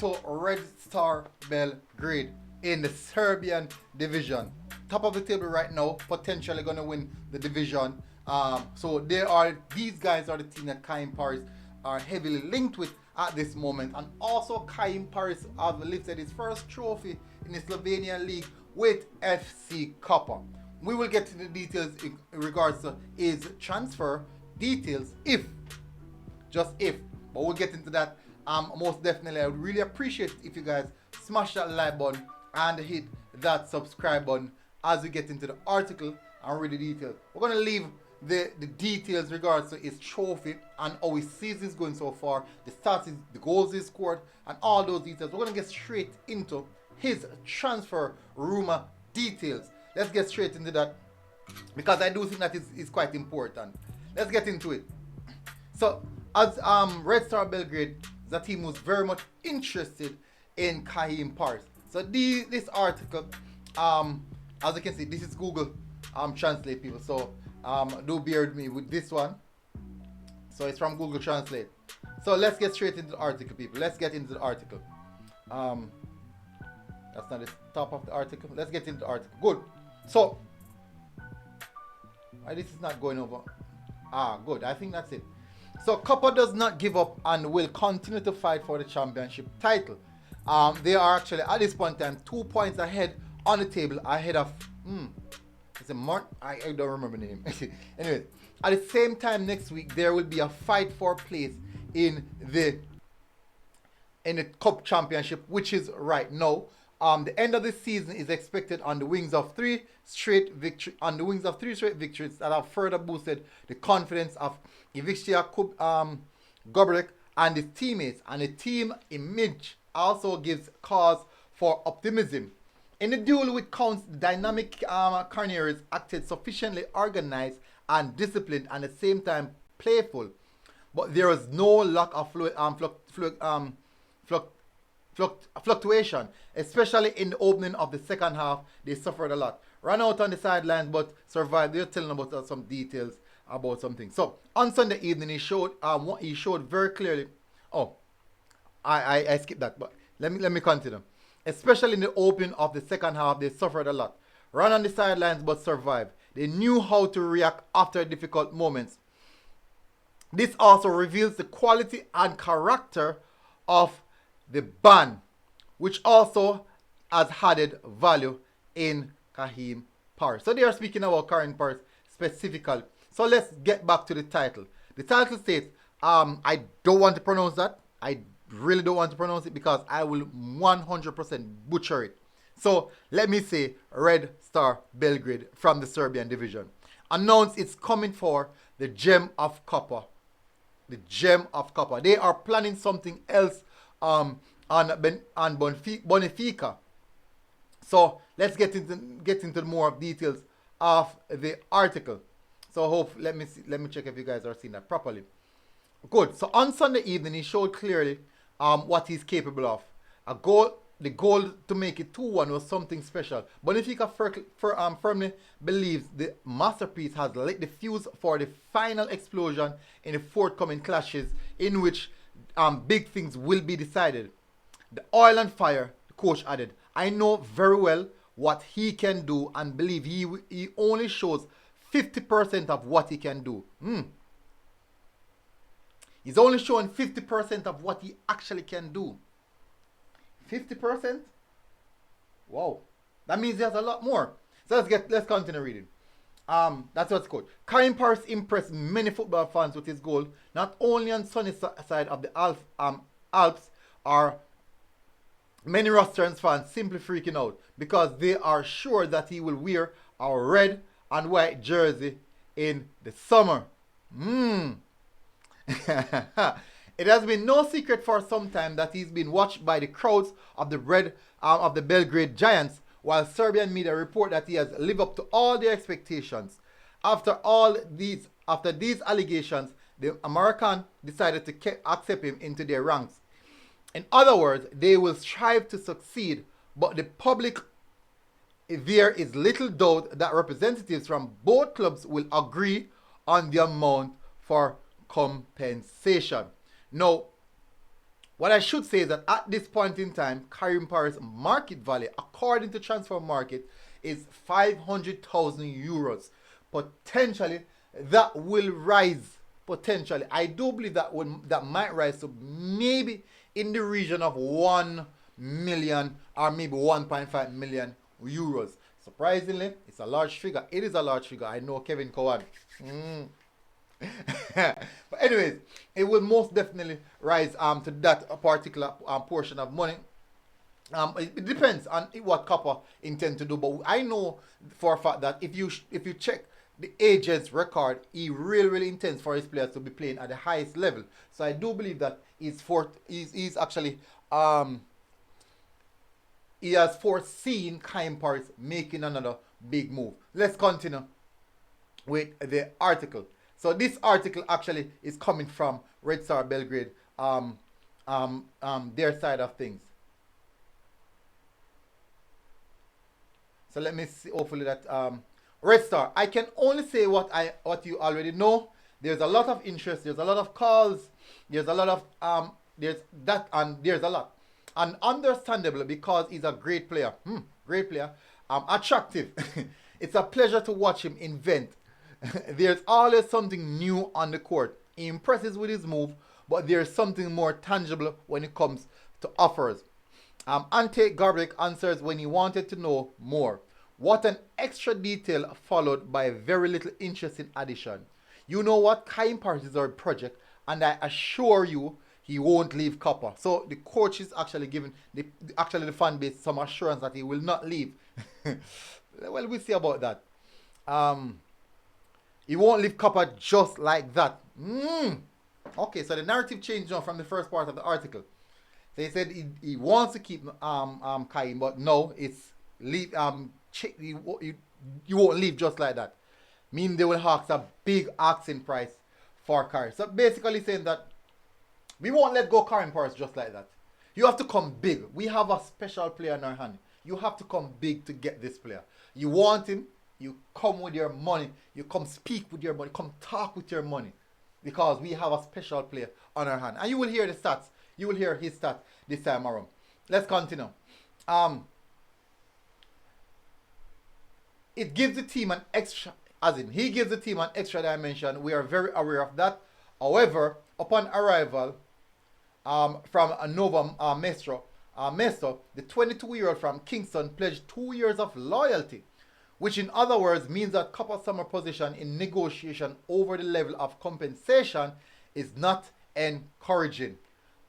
to Red Star Belgrade in the Serbian division. Top of the table right now, potentially going to win the division. So these guys are the team that Kaheem Parris are heavily linked with at this moment. And also Kaheem Parris has lifted his first trophy in the Slovenian league with FC Koper. We will get to the details in regards to his transfer details just if, but we'll get into that most definitely. I would really appreciate if you guys smash that like button and hit that subscribe button as we get into the article and read the details. We're going to leave the details regards to his trophy and how his season is going so far, the stats, the goals he scored, and all those details. We're going to get straight into his transfer rumor details. Let's get straight into that because I do think that is quite important. Let's get into it. So, as Red Star Belgrade is a team who's very much interested in Kaheem Parris. So this article, as you can see, this is Google Translate, people. So do bear with me with this one. So it's from Google Translate. So let's get straight into the article, people. Let's get into the article. That's not the top of the article. Let's get into the article. Good. So this is not going over. Good. I think that's it. So Koper does not give up and will continue to fight for the championship title. They are actually at this point in time 2 points ahead on the table, ahead of it's a month. I don't remember the name. Anyway, at the same time next week there will be a fight for place in the cup championship, which is right now. The end of the season is expected on the wings of three straight victories that have further boosted the confidence of Ivica Gobrek and his teammates, and the team image also gives cause for optimism. In the duel with counts, the dynamic Carneros acted sufficiently organized and disciplined and at the same time playful, but there was no lack of fluctuation, especially in the opening of the second half. They suffered a lot, ran out on the sidelines but survived. They're telling about some details about something. So on Sunday evening he showed very clearly. I skipped that, but let me continue. Especially in the opening of the second half, they suffered a lot, ran on the sidelines but survived. They knew how to react after difficult moments. This also reveals the quality and character of the band, which also has added value in Kaheem Parris. So they are speaking about Kaheem Parris specifically. So let's get back to the title. The title states, I don't want to pronounce that. I really don't want to pronounce it because I will 100% butcher it. So let me say Red Star Belgrade from the Serbian division announced it's coming for the Gem of Koper. The Gem of Koper. They are planning something else on Bonifica. So let's get into more details of the article. So let me check if you guys are seeing that properly. Good. So on Sunday evening he showed clearly what he's capable of. The goal to make it 2-1 was something special. Bonifica firmly believes the masterpiece has lit the fuse for the final explosion in the forthcoming clashes in which big things will be decided. The oil and fire, the coach added. I know very well what he can do and believe he only shows 50% of what he can do. He's only showing 50% of what he actually can do. 50%? Wow. That means he has a lot more. So let's continue reading. That's what's called. Kaheem Parris impressed many football fans with his goal, not only on sunny side of the Alps are many Rosters fans simply freaking out because they are sure that he will wear our red and white jersey in the summer. It has been no secret for some time that he's been watched by the crowds of the Belgrade Giants, while Serbian media report that he has lived up to all their expectations. After these allegations, the American decided to accept him into their ranks. In other words, they will strive to succeed, but the public, there is little doubt that representatives from both clubs will agree on the amount for compensation. Now, What I should say is that at this point in time, Kaheem Parris market value, according to Transfer Market, is 500,000 euros. Potentially, that will rise. Potentially, I do believe that might rise to maybe in the region of 1 million or maybe 1.5 million euros. Surprisingly, it's a large figure. It is a large figure. I know Kevin Cowan. But anyways, it will most definitely rise to that particular portion of money. It depends on what Copper intend to do, but I know for a fact that if you check the agent's record, he really intends for his players to be playing at the highest level. So I do believe that he's actually he has foreseen Kaheem Parris making another big move. Let's continue with the article. So this article actually is coming from Red Star Belgrade, their side of things. So let me see. Hopefully that Red Star. I can only say what you already know. There's a lot of interest. There's a lot of calls. There's a lot of there's that and there's a lot. And understandable because he's a great player. Great player. Attractive. It's a pleasure to watch him invent. There's always something new on the court. He impresses with his move, but there's something more tangible when it comes to offers. Ante Garbrick answers when he wanted to know more. What an extra detail followed by very little interesting addition. You know what? Kaheem Parris is our project, and I assure you he won't leave Koper. So the coach is actually giving the fan base some assurance that he will not leave. Well, we'll see about that. He won't leave Koper just like that. Okay, so the narrative changed now from the first part of the article. So he said he wants to keep Kaheem, but no, it's leave. You won't leave just like that. Mean they will ask a big asking price for Kaheem. So basically saying that we won't let go Kaheem Parris just like that. You have to come big. We have a special player in our hand. You have to come big to get this player. You want him. You come with your money. You come speak with your money. Come talk with your money. Because we have a special player on our hand. And you will hear the stats. You will hear his stats this time around. Let's continue. It gives the team an extra, he gives the team an extra dimension. We are very aware of that. However, upon arrival from Nova Mesto, the 22-year-old from Kingston pledged 2 years of loyalty, which in other words means that Koper Summer position in negotiation over the level of compensation is not encouraging.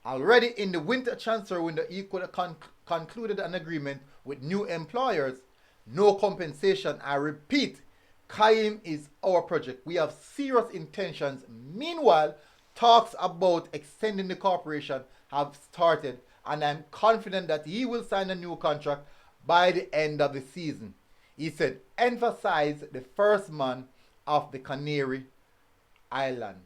Already in the winter transfer window, he could have concluded an agreement with new employers. No compensation. I repeat, Kaheem is our project. We have serious intentions. Meanwhile, talks about extending the cooperation have started, and I'm confident that he will sign a new contract by the end of the season. He said, emphasize the first man of the Canary Island.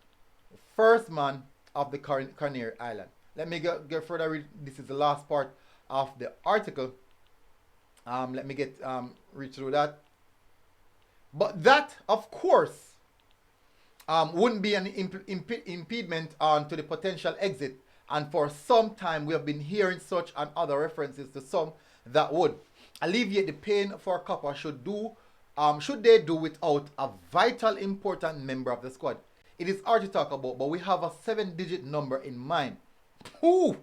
The first man of the Canary Island. Let me go further read. This is the last part of the article. Let me read through that. But that, of course, wouldn't be an impediment to the potential exit. And for some time, we have been hearing such and other references to some that would alleviate the pain for Koper should they do without a vital, important member of the squad. It is hard to talk about, but we have a 7-digit number in mind. Ooh,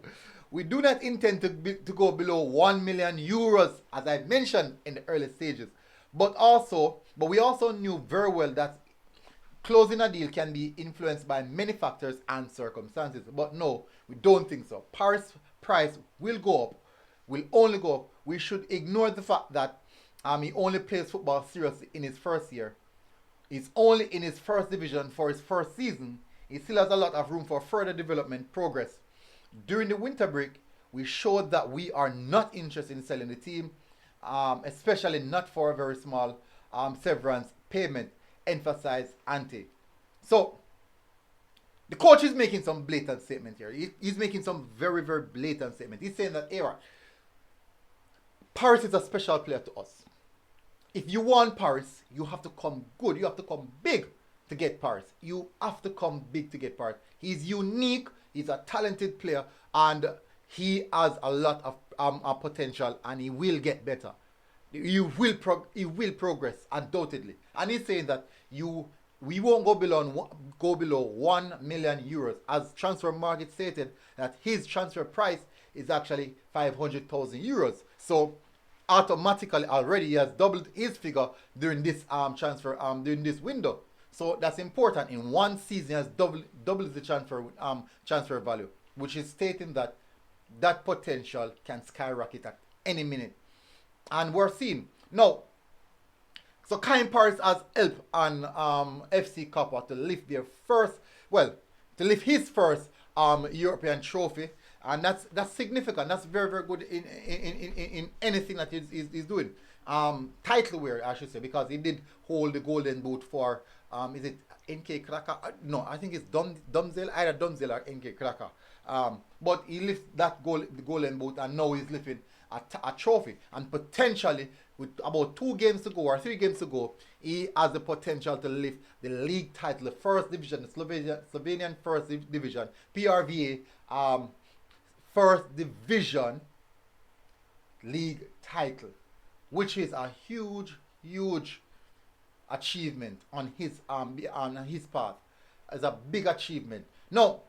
we do not intend to go below 1 million euros, as I mentioned in the early stages. But we also knew very well that closing a deal can be influenced by many factors and circumstances. But no, we don't think so. Parris price will go up, will only go up. We should ignore the fact that he only plays football seriously in his first year. He's only in his first division for his first season. He still has a lot of room for further development progress. During the winter break, we showed that we are not interested in selling the team, especially not for a very small severance payment, emphasized Ante. So, the coach is making some blatant statement here. He's making some very, very blatant statement. He's saying that, hey, Parris is a special player to us. If you want Parris, you have to come good. You have to come big to get Parris. You have to come big to get Parris. He's unique. He's a talented player, and he has a lot of potential, and he will get better. He will progress undoubtedly. And he's saying that we won't go below 1 million euros, as transfer market stated that his transfer price is actually 500,000 euros. So automatically already he has doubled his figure during this transfer during this window. So that's important. In one season, he has doubled the transfer value, which is stating that that potential can skyrocket at any minute. And we're seeing now. So Kaheem Parris has helped on FC Koper to lift their first, well, to lift his first European trophy, and that's significant. That's very very good in anything that he's doing. Title wear, I should say, because he did hold the golden boot for is it NK Cracker? No, I think it's Dumzel, either Dumzel or NK Cracker. But he lifted the golden boot, and now he's lifting a trophy, and potentially with about 2 games to go or 3 games to go, he has the potential to lift the league title, the first division, the Slovenian first division, PRVA, first division league title, which is a huge achievement on his part. It's a big achievement. Now,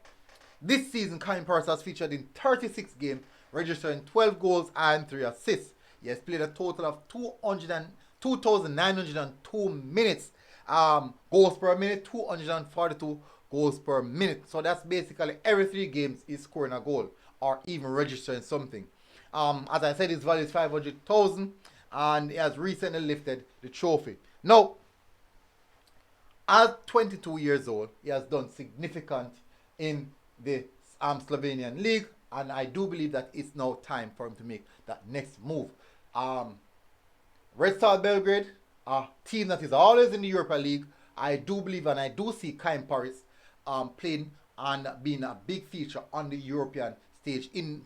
this season, Kaheem Parris has featured in 36 games, registering 12 goals and 3 assists. He has played a total of 2,902 minutes. Goals per minute, 242 goals per minute. So that's basically every 3 games he's scoring a goal or even registering something. As I said, his value is 500,000, and he has recently lifted the trophy. Now, at 22 years old, he has done significant in the Slovenian league, and I do believe that it's now time for him to make that next move. Red Star Belgrade, a team that is always in the Europa League, I do believe and I do see Kaheem Parris playing and being a big feature on the European stage, in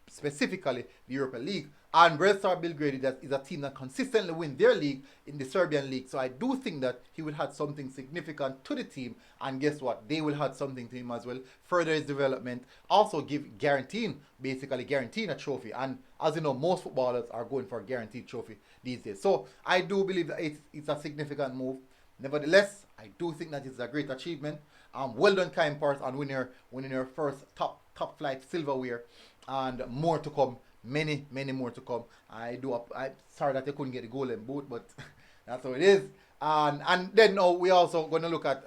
specifically the Europa League. And Red Star Belgrade is a team that consistently wins their league in the Serbian league. So I do think that he will add something significant to the team. And guess what? They will add something to him as well. Further his development. Also guaranteeing a trophy. And as you know, most footballers are going for a guaranteed trophy these days. So I do believe that it's a significant move. Nevertheless, I do think that it's a great achievement. Well done, Kaheem Parris, on winning your first top flight silverware, and more to come. Many more to come. I'm sorry that they couldn't get the golden boot, but that's how it is. And then now we also going to look at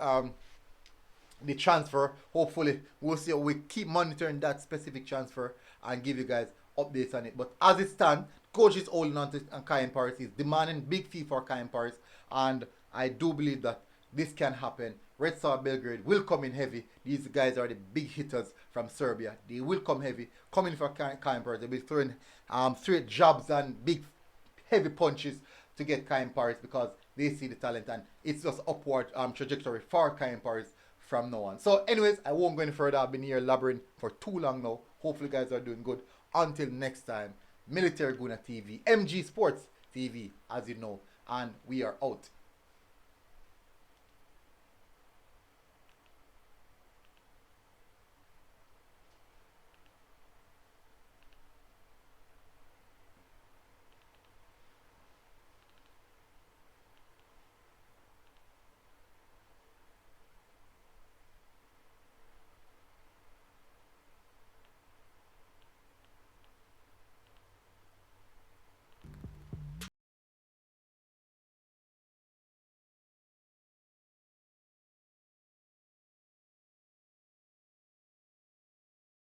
the transfer. Hopefully we'll see how we keep monitoring that specific transfer and give you guys updates on it. But as it stands, coach is holding on to Kaheem Parris. He's demanding big fee for Kaheem Parris, and I do believe that this can happen. Red Star Belgrade will come in heavy. These guys are the big hitters from Serbia. They will come heavy, coming for Kaheem Parris. They'll be throwing straight jabs and big, heavy punches to get Kaheem Parris, because they see the talent, and it's just upward trajectory for Kaheem Parris from now on. So anyways, I won't go any further. I've been here laboring for too long now. Hopefully you guys are doing good. Until next time, Military Guna TV, MG Sports TV, as you know, and we are out.